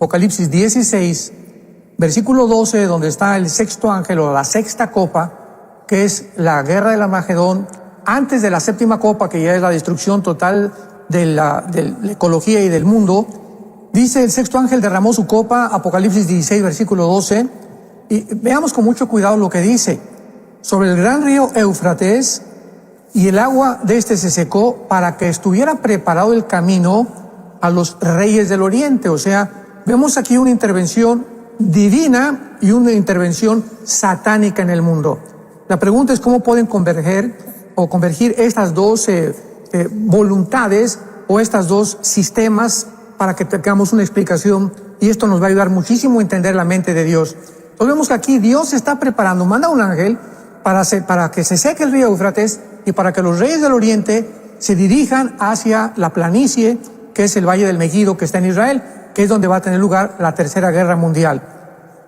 Apocalipsis 16, versículo 12, donde está el sexto ángel o la sexta copa, que es la guerra del Armagedón, antes de la séptima copa, que ya es la destrucción total de la ecología y del mundo. Dice: el sexto ángel derramó su copa, Apocalipsis 16, versículo 12, y veamos con mucho cuidado lo que dice. Sobre el gran río Éufrates, y el agua de este se secó para que estuviera preparado el camino a los reyes del oriente. O sea, vemos aquí una intervención divina y una intervención satánica en el mundo. La pregunta es cómo pueden convergir estas dos voluntades o estos dos sistemas para que tengamos una explicación, y esto nos va a ayudar muchísimo a entender la mente de Dios. Entonces vemos que aquí Dios está preparando, manda un ángel para que se seque el río Éufrates y para que los reyes del oriente se dirijan hacia la planicie, que es el Valle del Megido, que está en Israel, que es donde va a tener lugar la Tercera Guerra Mundial.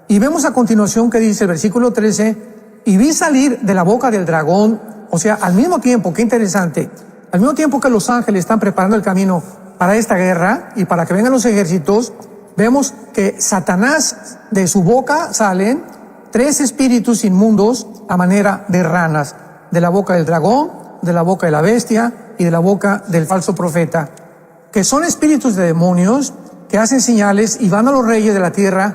Y vemos a continuación que dice el versículo 13: y vi salir de la boca del dragón. O sea, al mismo tiempo, qué interesante, al mismo tiempo que los ángeles están preparando el camino para esta guerra y para que vengan los ejércitos, vemos que Satanás, de su boca salen 3 espíritus inmundos a manera de ranas, de la boca del dragón, de la boca de la bestia y de la boca del falso profeta, que son espíritus de demonios que hacen señales y van a los reyes de la tierra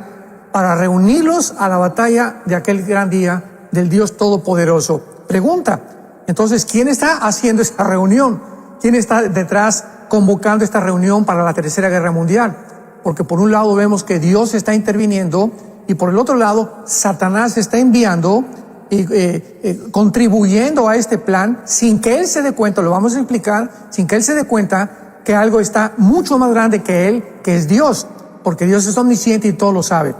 para reunirlos a la batalla de aquel gran día del Dios Todopoderoso. Pregunta, entonces, ¿quién está haciendo esta reunión? ¿Quién está detrás convocando esta reunión para la Tercera Guerra Mundial? Porque por un lado vemos que Dios está interviniendo y por el otro lado Satanás está enviando y contribuyendo a este plan sin que él se dé cuenta, lo vamos a explicar, sin que él se dé cuenta que algo está mucho más grande que él, que es Dios, porque Dios es omnisciente y todo lo sabe.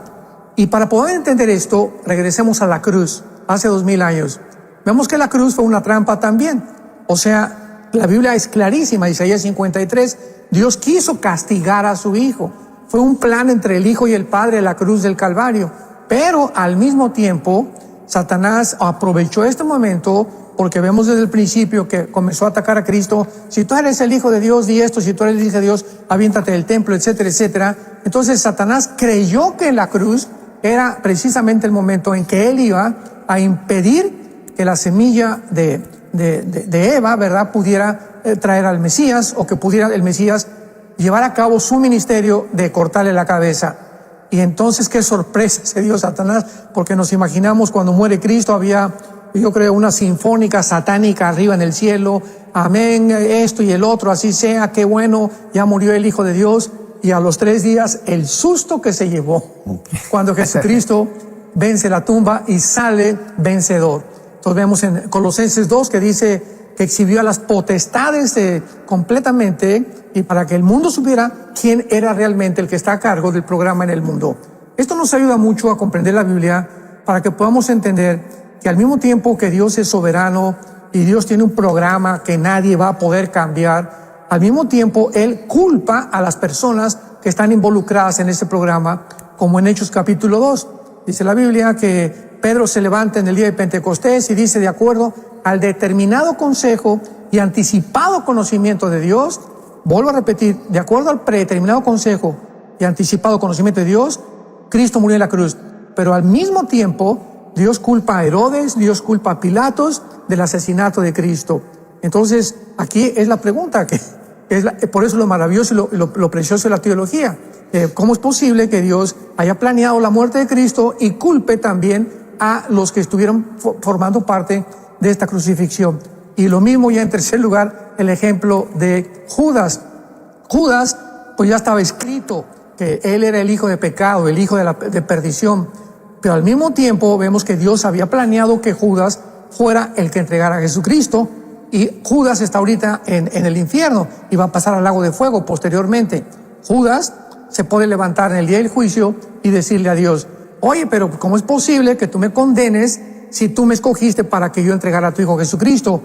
Y para poder entender esto, regresemos a la cruz, hace 2000 años. Vemos que la cruz fue una trampa también. O sea, la Biblia es clarísima, Isaías 53, Dios quiso castigar a su Hijo. Fue un plan entre el Hijo y el Padre, la cruz del Calvario. Pero al mismo tiempo, Satanás aprovechó este momento, porque vemos desde el principio que comenzó a atacar a Cristo. Si tú eres el Hijo de Dios, di esto; si tú eres el Hijo de Dios, aviéntate del templo, etcétera, etcétera. Entonces Satanás creyó que la cruz era precisamente el momento en que él iba a impedir que la semilla de Eva, ¿verdad?, pudiera traer al Mesías, o que pudiera el Mesías llevar a cabo su ministerio de cortarle la cabeza. Y entonces qué sorpresa se dio Satanás, porque nos imaginamos cuando muere Cristo había, yo creo, una sinfónica satánica arriba en el cielo. Amén, esto y el otro, así sea, qué bueno, ya murió el Hijo de Dios. Y a los 3 días, el susto que se llevó cuando Jesucristo vence la tumba y sale vencedor. Entonces vemos en Colosenses 2 que dice que exhibió a las potestades completamente, y para que el mundo supiera quién era realmente el que está a cargo del programa en el mundo. Esto nos ayuda mucho a comprender la Biblia, para que podamos entender que al mismo tiempo que Dios es soberano y Dios tiene un programa que nadie va a poder cambiar, al mismo tiempo Él culpa a las personas que están involucradas en ese programa, como en Hechos capítulo 2. Dice la Biblia que Pedro se levanta en el día de Pentecostés y dice: de acuerdo al determinado consejo y anticipado conocimiento de Dios, vuelvo a repetir, de acuerdo al predeterminado consejo y anticipado conocimiento de Dios, Cristo murió en la cruz. Pero al mismo tiempo, Dios culpa a Herodes, Dios culpa a Pilatos del asesinato de Cristo. Entonces, aquí es la pregunta, que es por eso lo maravilloso y lo precioso de la teología. ¿Cómo es posible que Dios haya planeado la muerte de Cristo y culpe también a los que estuvieron formando parte de esta crucifixión? Y lo mismo ya en tercer lugar, el ejemplo de Judas. Judas, pues ya estaba escrito que él era el hijo de pecado, el hijo de perdición. Pero al mismo tiempo vemos que Dios había planeado que Judas fuera el que entregara a Jesucristo. Y Judas está ahorita en el infierno y va a pasar al lago de fuego posteriormente. Judas se puede levantar en el día del juicio y decirle a Dios: oye, pero ¿cómo es posible que tú me condenes si tú me escogiste para que yo entregara a tu Hijo Jesucristo?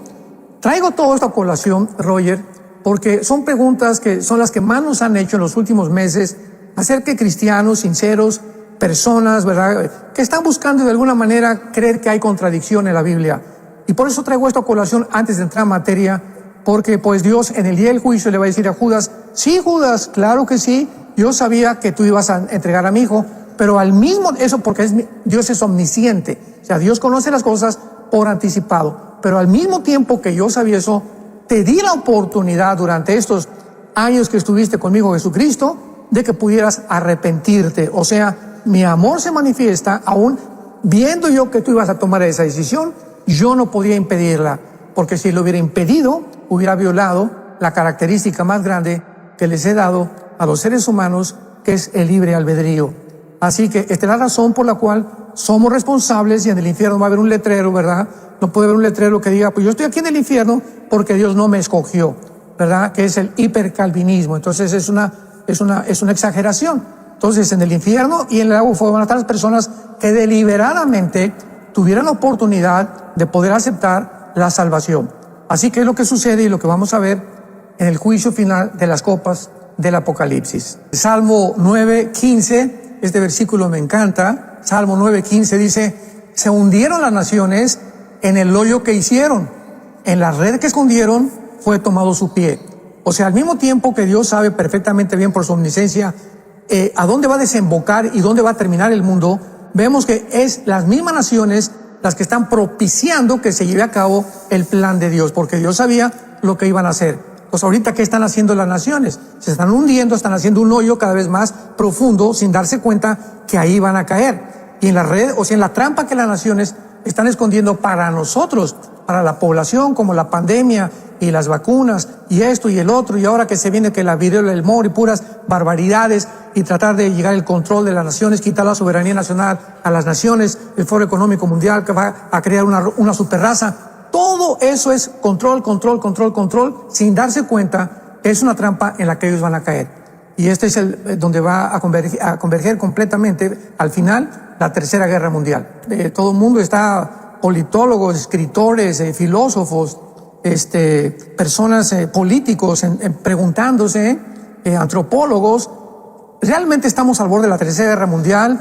Traigo todo esto a colación, Roger, porque son preguntas que son las que más nos han hecho en los últimos meses acerca de cristianos sinceros, personas, ¿verdad?, que están buscando de alguna manera creer que hay contradicción en la Biblia. Y por eso traigo esto a colación antes de entrar en materia, porque pues Dios en el día del juicio le va a decir a Judas: sí, Judas, claro que sí, yo sabía que tú ibas a entregar a mi hijo, pero al mismo, eso porque Dios es omnisciente, o sea, Dios conoce las cosas por anticipado, pero al mismo tiempo que yo sabía eso, te di la oportunidad durante estos años que estuviste conmigo, Jesucristo, de que pudieras arrepentirte. O sea, mi amor se manifiesta aún viendo yo que tú ibas a tomar esa decisión. Yo no podía impedirla, porque si lo hubiera impedido, hubiera violado la característica más grande que les he dado a los seres humanos, que es el libre albedrío. Así que esta es la razón por la cual somos responsables, y en el infierno va a haber un letrero, ¿verdad? No puede haber un letrero que diga, pues yo estoy aquí en el infierno porque Dios no me escogió, ¿verdad? Que es el hipercalvinismo. Entonces es una exageración. Entonces en el infierno y en el lago de fuego van a estar las personas que deliberadamente tuvieran la oportunidad de poder aceptar la salvación. Así que es lo que sucede y lo que vamos a ver en el juicio final de las copas del Apocalipsis. Salmo 9:15, este versículo me encanta. Salmo 9:15 dice, se hundieron las naciones en el hoyo que hicieron, en la red que escondieron fue tomado su pie. O sea, al mismo tiempo que Dios sabe perfectamente bien por su omnisciencia a dónde va a desembocar y dónde va a terminar el mundo, vemos que es las mismas naciones las que están propiciando que se lleve a cabo el plan de Dios, porque Dios sabía lo que iban a hacer. Pues ahorita, ¿qué están haciendo las naciones? Se están hundiendo, están haciendo un hoyo cada vez más profundo sin darse cuenta que ahí van a caer. Y en la red, o sea, en la trampa que las naciones están escondiendo para nosotros, para la población, como la pandemia y las vacunas y esto y el otro, y ahora que se viene que la viruela del mono y puras barbaridades, y tratar de llegar al control de las naciones, quitar la soberanía nacional a las naciones, el Foro Económico Mundial que va a crear una superraza. Todo eso es control, sin darse cuenta que es una trampa en la que ellos van a caer. Y este es donde va a converger completamente al final la Tercera Guerra Mundial. Todo el mundo está, politólogos, escritores, filósofos, personas, políticos, preguntándose, antropólogos, ¿realmente estamos al borde de la Tercera Guerra Mundial?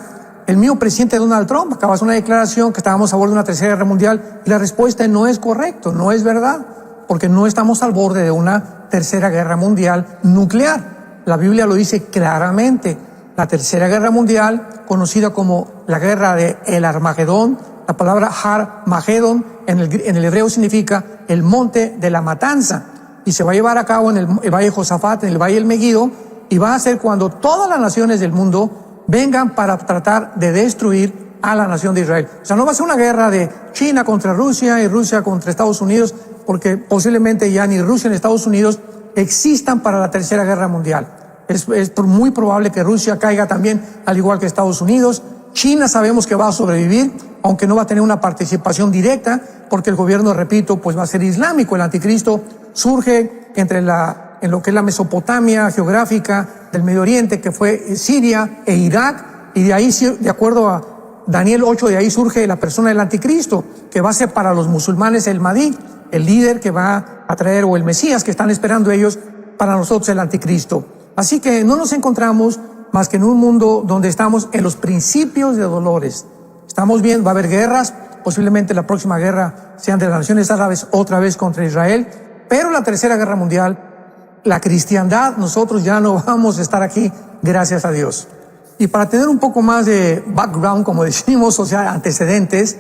El mío presidente Donald Trump acaba de hacer una declaración que estábamos a borde de una Tercera Guerra Mundial, y la respuesta no es correcto, no es verdad, porque no estamos al borde de una Tercera Guerra Mundial nuclear. La Biblia lo dice claramente. La Tercera Guerra Mundial, conocida como la guerra de el Armagedón, la palabra Har-Magedón en el hebreo significa el monte de la matanza, y se va a llevar a cabo en el valle de Josafat, en el valle del Megiddo, y va a ser cuando todas las naciones del mundo vengan para tratar de destruir a la nación de Israel. O sea, no va a ser una guerra de China contra Rusia y Rusia contra Estados Unidos, porque posiblemente ya ni Rusia ni Estados Unidos existan para la Tercera Guerra Mundial. Es muy probable que Rusia caiga también, al igual que Estados Unidos. China sabemos que va a sobrevivir, aunque no va a tener una participación directa, porque el gobierno, repito, pues va a ser islámico. El anticristo surge en lo que es la Mesopotamia geográfica del Medio Oriente, que fue Siria e Irak, y de ahí, de acuerdo a Daniel 8, de ahí surge la persona del anticristo, que va a ser para los musulmanes el Mahdi, el líder que va a traer, o el Mesías que están esperando ellos, para nosotros el anticristo. Así que no nos encontramos más que en un mundo donde estamos en los principios de dolores. Estamos bien, va a haber guerras, posiblemente la próxima guerra sean de las naciones árabes otra vez contra Israel, pero la Tercera Guerra Mundial, la cristiandad, nosotros ya no vamos a estar aquí, gracias a Dios. Y para tener un poco más de background, como decimos, o sea, antecedentes,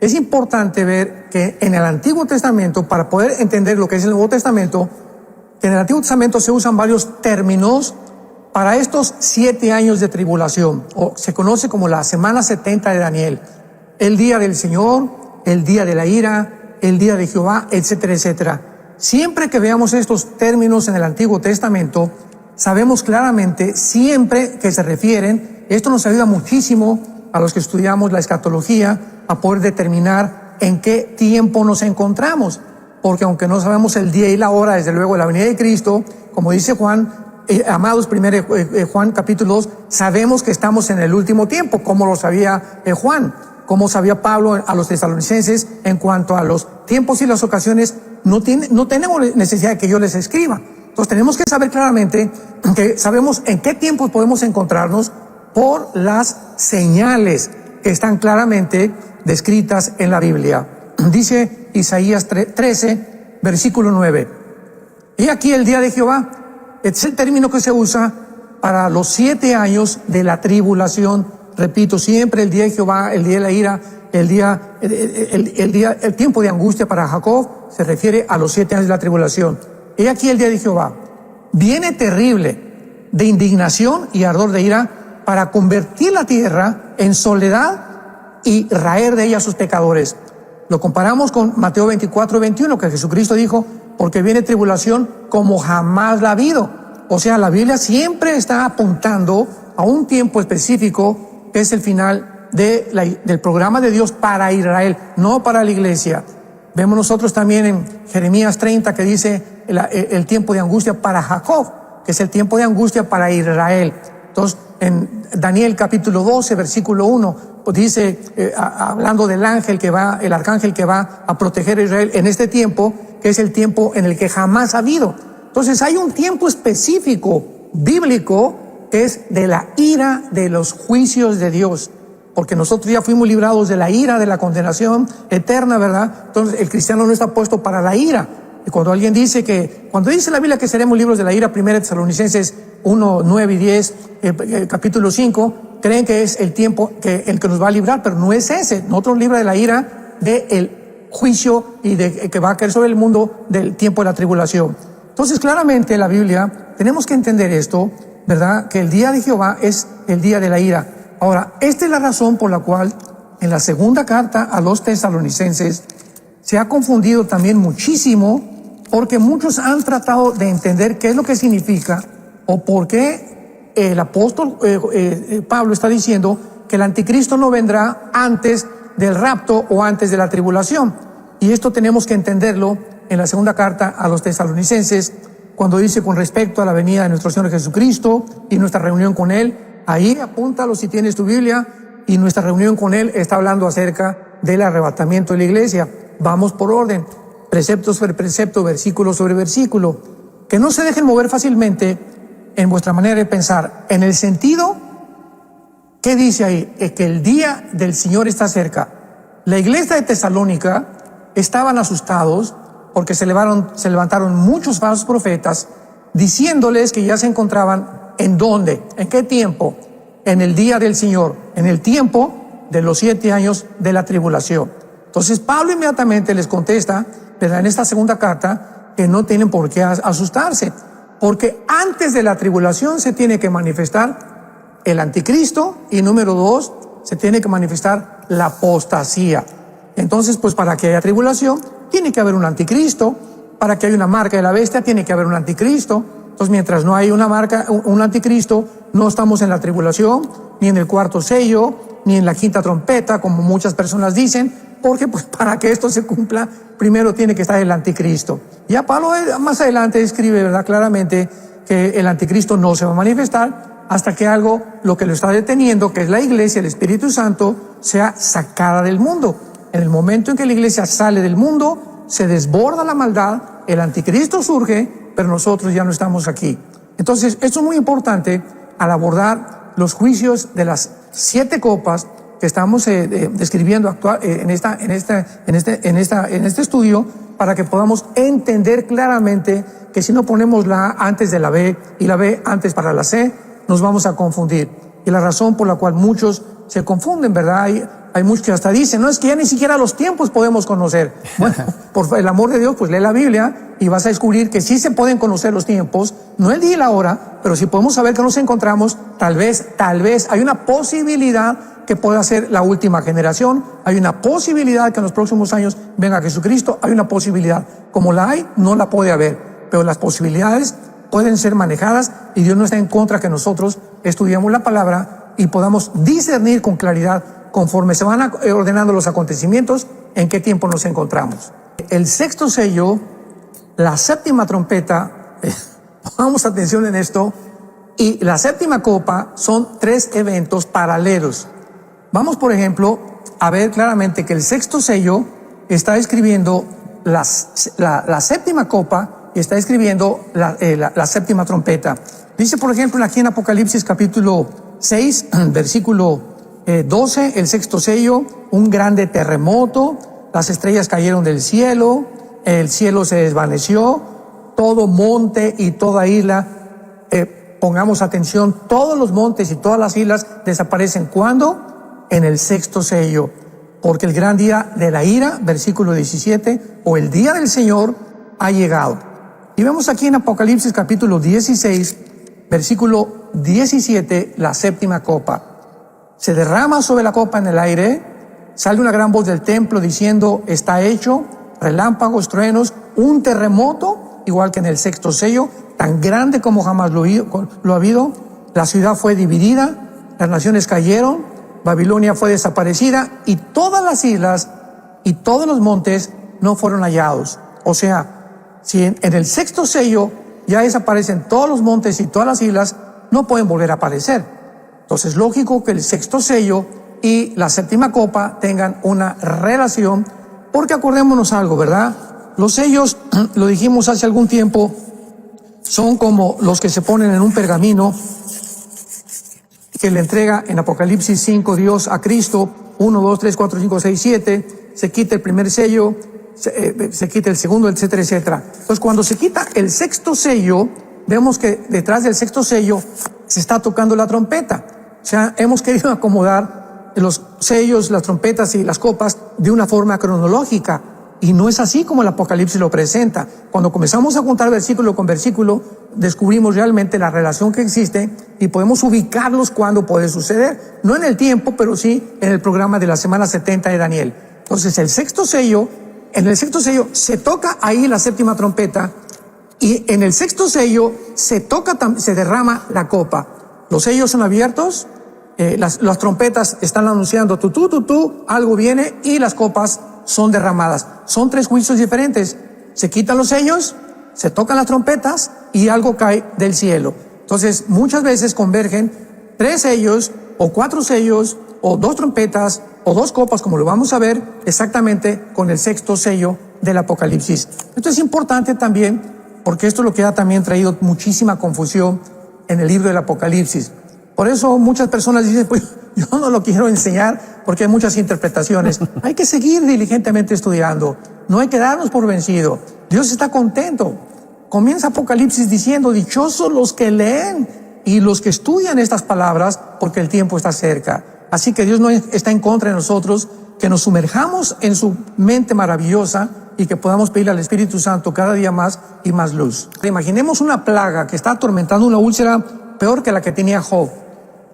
es importante ver que en el Antiguo Testamento, para poder entender lo que es el Nuevo Testamento, que en el Antiguo Testamento se usan varios términos para estos 7 años de tribulación, o se conoce como la semana 70 de Daniel, el día del Señor, el día de la ira, el día de Jehová, etcétera, etcétera. Siempre que veamos estos términos en el Antiguo Testamento, sabemos claramente, siempre que se refieren, esto nos ayuda muchísimo a los que estudiamos la escatología a poder determinar en qué tiempo nos encontramos, porque aunque no sabemos el día y la hora, desde luego, de la venida de Cristo, como dice Juan, amados, Juan capítulo 2, sabemos que estamos en el último tiempo, como lo sabía Juan, como sabía Pablo a los tesalonicenses. En cuanto a los tiempos y las ocasiones, no tenemos necesidad de que yo les escriba. Entonces tenemos que saber claramente que sabemos en qué tiempos podemos encontrarnos por las señales que están claramente descritas en la Biblia. Dice Isaías 13, versículo 9. Y aquí el día de Jehová, es el término que se usa para los 7 años de la tribulación. Repito, siempre el día de Jehová, el día de la ira, el tiempo de angustia para Jacob se refiere a los 7 años de la tribulación. He aquí el día de Jehová. Viene terrible, de indignación y ardor de ira, para convertir la tierra en soledad y raer de ella a sus pecadores. Lo comparamos con Mateo 24:21, que Jesucristo dijo, porque viene tribulación como jamás la ha habido. O sea, la Biblia siempre está apuntando a un tiempo específico, que es el final del programa de Dios para Israel, no para la iglesia. Vemos nosotros también en Jeremías 30 que dice el tiempo de angustia para Jacob, que es el tiempo de angustia para Israel. Entonces, en Daniel capítulo 12, versículo 1, dice, hablando del ángel el arcángel que va a proteger a Israel en este tiempo, que es el tiempo en el que jamás ha habido. Entonces hay un tiempo específico bíblico que es de la ira de los juicios de Dios, porque nosotros ya fuimos librados de la ira, de la condenación eterna, ¿verdad? Entonces el cristiano no está puesto para la ira. Y cuando alguien cuando dice la Biblia que seremos libres de la ira, 1 Tesalonicenses 1, 9 y 10, capítulo 5, creen que es el tiempo el que nos va a librar, pero no es ese. Nosotros libra de la ira del juicio y que va a caer sobre el mundo del tiempo de la tribulación. Entonces, claramente en la Biblia tenemos que entender esto, ¿verdad? Que el día de Jehová es el día de la ira. Ahora, esta es la razón por la cual en la segunda carta a los tesalonicenses se ha confundido también muchísimo, porque muchos han tratado de entender qué es lo que significa o por qué el apóstol Pablo está diciendo que el anticristo no vendrá antes del rapto o antes de la tribulación. Y esto tenemos que entenderlo en la segunda carta a los tesalonicenses, cuando dice con respecto a la venida de nuestro Señor Jesucristo y nuestra reunión con Él. Ahí apúntalo si tienes tu Biblia, y nuestra reunión con Él está hablando acerca del arrebatamiento de la iglesia. Vamos por orden, precepto sobre precepto, versículo sobre versículo. Que no se dejen mover fácilmente en vuestra manera de pensar, en el sentido, ¿qué dice ahí? Es que el día del Señor está cerca. La iglesia de Tesalónica estaban asustados porque se levantaron muchos falsos profetas diciéndoles que ya se encontraban ¿en dónde? ¿En qué tiempo? En el día del Señor, en el tiempo de los 7 años de la tribulación. Entonces Pablo inmediatamente les contesta, ¿verdad?, en esta segunda carta, que no tienen por qué asustarse, porque antes de la tribulación se tiene que manifestar el anticristo, y número 2, se tiene que manifestar la apostasía. Entonces, pues para que haya tribulación, tiene que haber un anticristo. Para que haya una marca de la bestia, tiene que haber un anticristo. Entonces, mientras no hay una marca, un anticristo, no estamos en la tribulación, ni en el cuarto sello, ni en la quinta trompeta, como muchas personas dicen, porque pues para que esto se cumpla, primero tiene que estar el anticristo. Ya Pablo más adelante escribe, ¿verdad?, claramente que el anticristo no se va a manifestar hasta que lo que lo está deteniendo, que es la iglesia, el Espíritu Santo, sea sacada del mundo. En el momento en que la iglesia sale del mundo, se desborda la maldad, el anticristo surge, pero nosotros ya no estamos aquí. Entonces, esto es muy importante al abordar los juicios de las 7 copas que estamos describiendo en este estudio, para que podamos entender claramente que si no ponemos la A antes de la B y la B antes para la C, nos vamos a confundir. Y la razón por la cual muchos se confunden, ¿verdad? Hay muchos que hasta dicen, no, es que ya ni siquiera los tiempos podemos conocer. Bueno, por el amor de Dios, pues lee la Biblia y vas a descubrir que sí se pueden conocer los tiempos, no el día y la hora, pero si podemos saber que nos encontramos, tal vez hay una posibilidad que pueda ser la última generación, hay una posibilidad que en los próximos años venga Jesucristo, hay una posibilidad. Como la hay, no la puede haber, pero las posibilidades pueden ser manejadas, y Dios no está en contra que nosotros estudiemos la palabra y podamos discernir con claridad, conforme se van ordenando los acontecimientos, en qué tiempo nos encontramos. El sexto sello, la séptima trompeta, pongamos atención en esto, y la séptima copa son 3 eventos paralelos. Vamos, por ejemplo, a ver claramente que el sexto sello está escribiendo la séptima copa y está escribiendo la séptima trompeta. Dice, por ejemplo, aquí en Apocalipsis capítulo 6, versículo 12, el sexto sello, un grande terremoto, las estrellas cayeron del cielo, el cielo se desvaneció, todo monte y toda isla pongamos atención, todos los montes y todas las islas desaparecen. ¿Cuándo? En el sexto sello. Porque el gran día de la ira, versículo 17, o el día del Señor ha llegado. Y vemos aquí en Apocalipsis capítulo 16, versículo 17, la séptima copa. Se derrama sobre la copa en el aire, sale una gran voz del templo diciendo, está hecho, relámpagos, truenos, un terremoto, igual que en el sexto sello, tan grande como jamás lo ha habido. La ciudad fue dividida, las naciones cayeron, Babilonia fue desaparecida y todas las islas y todos los montes no fueron hallados. O sea, si en el sexto sello ya desaparecen todos los montes y todas las islas, no pueden volver a aparecer. Entonces es lógico que el sexto sello y la séptima copa tengan una relación, porque acordémonos algo, ¿verdad? Los sellos, lo dijimos hace algún tiempo, son como los que se ponen en un pergamino que le entrega en Apocalipsis 5 Dios a Cristo, 1, 2, 3, 4, 5, 6, 7, se quita el primer sello, se quita el segundo, etcétera, etcétera. Entonces cuando se quita el sexto sello, vemos que detrás del sexto sello se está tocando la trompeta. O sea, hemos querido acomodar los sellos, las trompetas y las copas de una forma cronológica. Y no es así como el Apocalipsis lo presenta. Cuando comenzamos a juntar versículo con versículo, descubrimos realmente la relación que existe y podemos ubicarlos cuando puede suceder. No en el tiempo, pero sí en el programa de la semana 70 de Daniel. Entonces, el sexto sello, en el sexto sello se toca ahí la séptima trompeta y en el sexto sello se derrama la copa. Los sellos son abiertos, las trompetas están anunciando algo viene y las copas son derramadas. Son tres juicios diferentes. Se quitan los sellos, se tocan las trompetas y algo cae del cielo. Entonces, muchas veces convergen tres sellos o cuatro sellos o dos trompetas o dos copas, como lo vamos a ver exactamente con el sexto sello del Apocalipsis. Esto es importante también porque esto es lo que ha también traído muchísima confusión en el libro del Apocalipsis. Por eso muchas personas dicen, pues yo no lo quiero enseñar porque hay muchas interpretaciones. Hay que seguir diligentemente estudiando. No hay que darnos por vencido. Dios está contento. Comienza Apocalipsis diciendo, dichosos los que leen y los que estudian estas palabras porque el tiempo está cerca. Así que Dios no está en contra de nosotros, que nos sumerjamos en su mente maravillosa y que podamos pedirle al Espíritu Santo cada día más y más luz. Imaginemos una plaga que está atormentando una úlcera peor que la que tenía Job.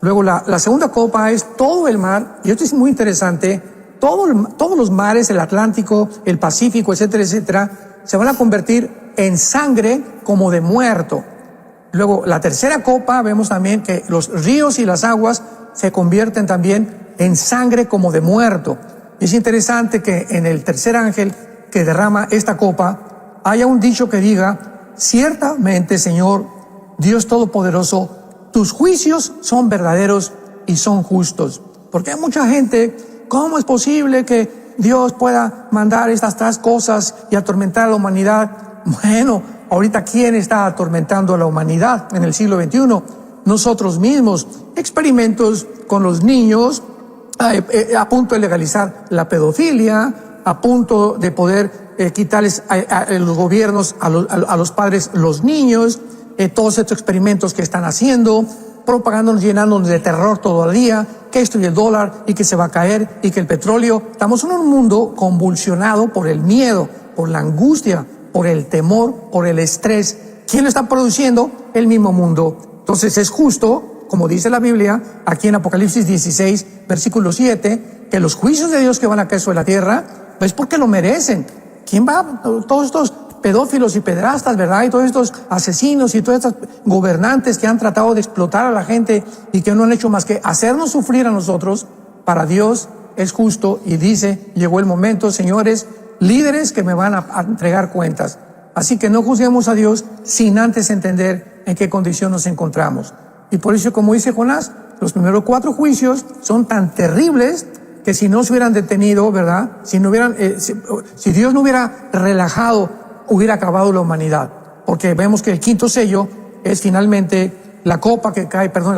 Luego la segunda copa es todo el mar, y esto es muy interesante, todos los mares, el Atlántico, el Pacífico, etcétera, etcétera, se van a convertir en sangre como de muerto. Luego la tercera copa, vemos también que los ríos y las aguas se convierten también en sangre como de muerto. Y es interesante que en el tercer ángel que derrama esta copa, haya un dicho que diga, ciertamente, Señor, Dios Todopoderoso, tus juicios son verdaderos y son justos. Porque hay mucha gente, ¿cómo es posible que Dios pueda mandar estas cosas y atormentar a la humanidad? Bueno, ahorita ¿quién está atormentando a la humanidad en el siglo XXI? Nosotros mismos. Experimentos con los niños, a punto de legalizar la pedofilia, a punto de poder quitarles a los gobiernos, a los padres los niños, todos estos experimentos que están haciendo, propagándonos, llenándonos de terror todo el día, que esto y el dólar, y que se va a caer, y que el petróleo. Estamos en un mundo convulsionado por el miedo, por la angustia, por el temor, por el estrés. ¿Quién lo está produciendo? El mismo mundo. Entonces es justo, como dice la Biblia, aquí en Apocalipsis 16, versículo 7, que los juicios de Dios que van a caer sobre la tierra, pues porque lo merecen. ¿Quién va? Todos estos pedófilos y pedrastas, ¿verdad? Y todos estos asesinos y todos estos gobernantes que han tratado de explotar a la gente y que no han hecho más que hacernos sufrir a nosotros. Para Dios es justo y dice, llegó el momento, señores, líderes que me van a entregar cuentas. Así que no juzguemos a Dios sin antes entender en qué condición nos encontramos. Y por eso, como dice Jonás, los primeros 4 juicios son tan terribles que si no se hubieran detenido, ¿verdad? Si Dios no hubiera relajado, hubiera acabado la humanidad. Porque vemos que el quinto sello es finalmente la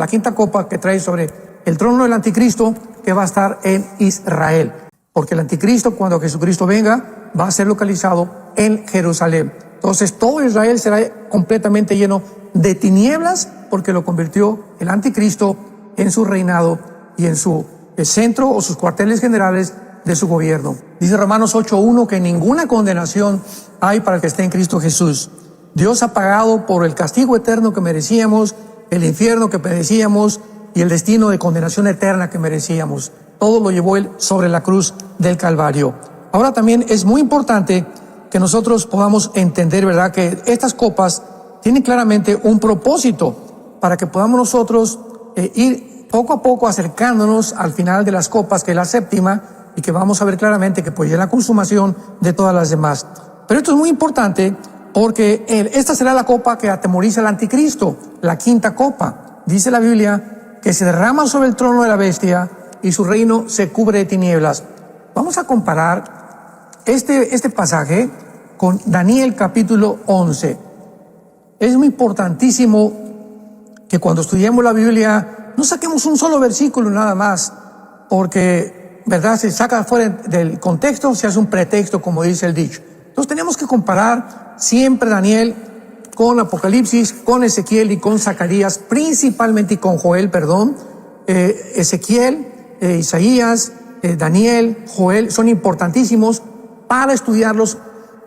quinta copa que trae sobre el trono del anticristo, que va a estar en Israel. Porque el anticristo, cuando Jesucristo venga, va a ser localizado en Jerusalén. Entonces todo Israel será completamente lleno de tinieblas, porque lo convirtió el anticristo en su reinado y en su centro o sus cuarteles generales de su gobierno. Dice Romanos 8:1 que ninguna condenación hay para el que esté en Cristo Jesús. Dios ha pagado por el castigo eterno que merecíamos, el infierno que merecíamos y el destino de condenación eterna que merecíamos. Todo lo llevó Él sobre la cruz del Calvario. Ahora también es muy importante que nosotros podamos entender, ¿verdad?, que estas copas tienen claramente un propósito para que podamos nosotros ir poco a poco acercándonos al final de las copas, que es la séptima, y que vamos a ver claramente que pues ya es la consumación de todas las demás. Pero esto es muy importante porque esta será la copa que atemoriza al anticristo, la quinta copa. Dice la Biblia que se derrama sobre el trono de la bestia y su reino se cubre de tinieblas. Vamos a comparar este pasaje con Daniel capítulo 11. Es muy importantísimo que cuando estudiemos la Biblia no saquemos un solo versículo nada más, porque, ¿verdad?, se saca fuera del contexto, se hace un pretexto, como dice el dicho. Entonces tenemos que comparar siempre Daniel con Apocalipsis, con Ezequiel y con Zacarías, principalmente, y con Joel, Ezequiel, Isaías, Daniel, Joel, son importantísimos para estudiarlos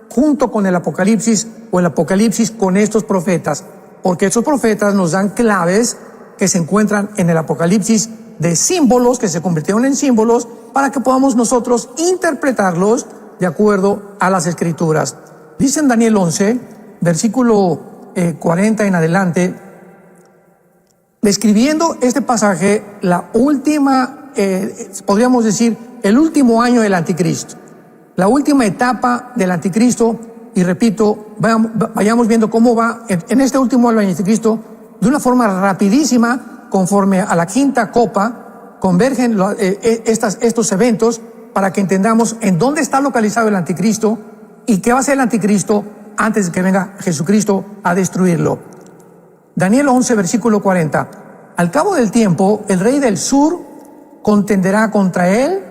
junto con el Apocalipsis o el Apocalipsis con estos profetas, porque estos profetas nos dan claves que se encuentran en el Apocalipsis de símbolos que se convirtieron en símbolos para que podamos nosotros interpretarlos de acuerdo a las Escrituras. Dice en Daniel 11, versículo 40 en adelante, describiendo este pasaje, la última, podríamos decir, el último año del anticristo, la última etapa del anticristo, y repito, vayamos viendo cómo va en este último año del anticristo, de una forma rapidísima, conforme a la quinta copa, convergen estos eventos para que entendamos en dónde está localizado el anticristo y qué va a hacer el anticristo antes de que venga Jesucristo a destruirlo. Daniel 11, versículo 40. Al cabo del tiempo, el rey del sur contenderá contra él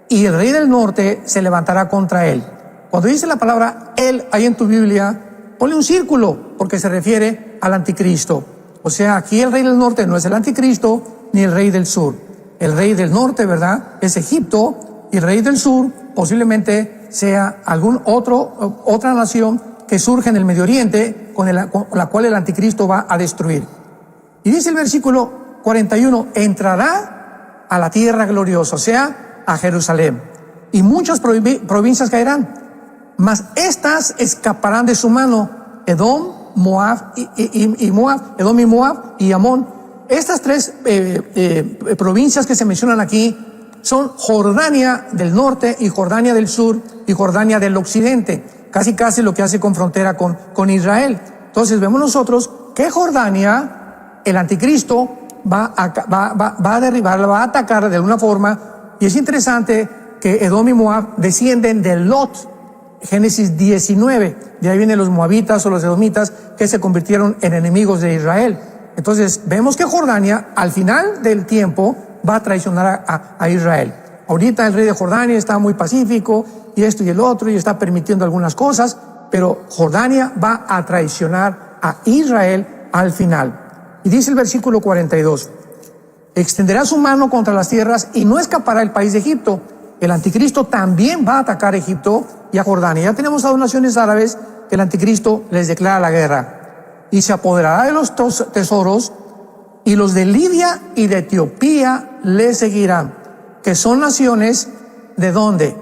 y el rey del norte se levantará contra él. Cuando dice la palabra él ahí en tu Biblia, ponle un círculo porque se refiere al anticristo. O sea, aquí el rey del norte no es el anticristo ni el rey del sur. El rey del norte, ¿verdad?, es Egipto, y el rey del sur posiblemente sea otra nación que surge en el Medio Oriente con la cual el anticristo va a destruir. Y dice el versículo 41, entrará a la tierra gloriosa, o sea, a Jerusalén, y muchas provincias caerán, mas estas escaparán de su mano: Edom, Moab y Moab, Edom y Moab y Amón. Estas tres provincias que se mencionan aquí son Jordania del norte y Jordania del sur y Jordania del occidente, casi lo que hace con frontera con Israel. Entonces vemos nosotros que Jordania, el anticristo, va a derribar, va a atacar de alguna forma, y es interesante que Edom y Moab descienden de Lot, Génesis 19, de ahí vienen los moabitas o los edomitas que se convirtieron en enemigos de Israel. Entonces vemos que Jordania al final del tiempo va a traicionar a Israel. Ahorita el rey de Jordania está muy pacífico y esto y el otro y está permitiendo algunas cosas, pero Jordania va a traicionar a Israel al final. Y dice el versículo 42, extenderá su mano contra las tierras y no escapará el país de Egipto. El anticristo también va a atacar a Egipto y a Jordania. Ya tenemos a dos naciones árabes que el anticristo les declara la guerra. Y se apoderará de los tesoros, y los de Libia y de Etiopía le seguirán, que son naciones ¿de dónde?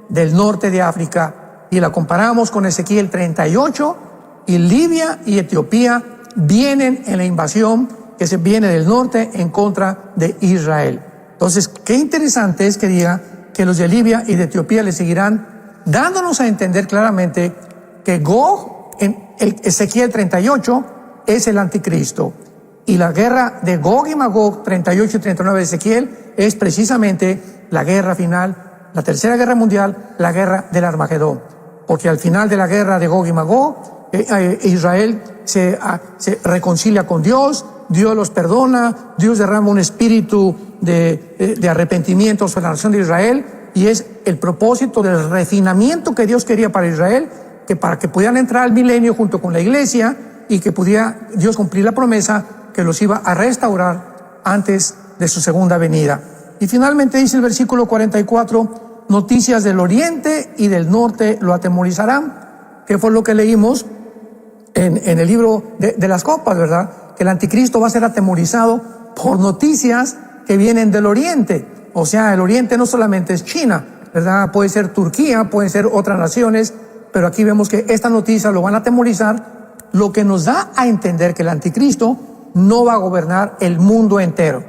Del norte de África. Y la comparamos con Ezequiel 38, y Libia y Etiopía vienen en la invasión que se viene del norte en contra de Israel. Entonces, qué interesante es que diga que los de Libia y de Etiopía le seguirán, dándonos a entender claramente que Gog, en Ezequiel 38, es el anticristo. Y la guerra de Gog y Magog, 38 y 39 de Ezequiel, es precisamente la guerra final, la tercera guerra mundial, la guerra del Armagedón. Porque al final de la guerra de Gog y Magog, Israel se reconcilia con Dios, Dios los perdona, Dios derrama un espíritu de arrepentimiento sobre la nación de Israel, y es el propósito del refinamiento que Dios quería para Israel, que para que pudieran entrar al milenio junto con la iglesia y que pudiera Dios cumplir la promesa que los iba a restaurar antes de su segunda venida. Y finalmente dice el versículo 44, noticias del oriente y del norte lo atemorizarán, que fue lo que leímos en el libro de las copas, ¿verdad? Que el anticristo va a ser atemorizado por noticias que vienen del oriente. O sea, el oriente no solamente es China, ¿verdad? Puede ser Turquía, pueden ser otras naciones, pero aquí vemos que estas noticias lo van a atemorizar, lo que nos da a entender que el anticristo no va a gobernar el mundo entero,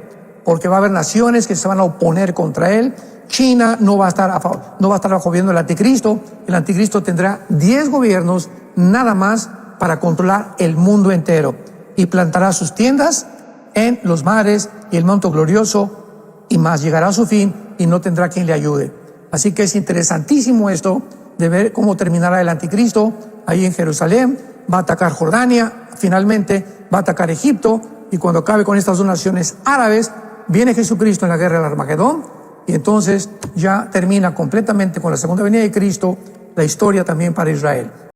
porque va a haber naciones que se van a oponer contra él. China no va a estar bajo gobierno del anticristo. El anticristo tendrá 10 gobiernos nada más para controlar el mundo entero, y plantará sus tiendas en los mares y el monte glorioso, y más llegará a su fin y no tendrá quien le ayude. Así que es interesantísimo esto de ver cómo terminará el anticristo ahí en Jerusalén. Va a atacar Jordania, finalmente va a atacar Egipto, y cuando acabe con estas dos naciones árabes, viene Jesucristo en la guerra del Armagedón, y entonces ya termina completamente con la segunda venida de Cristo la historia también para Israel.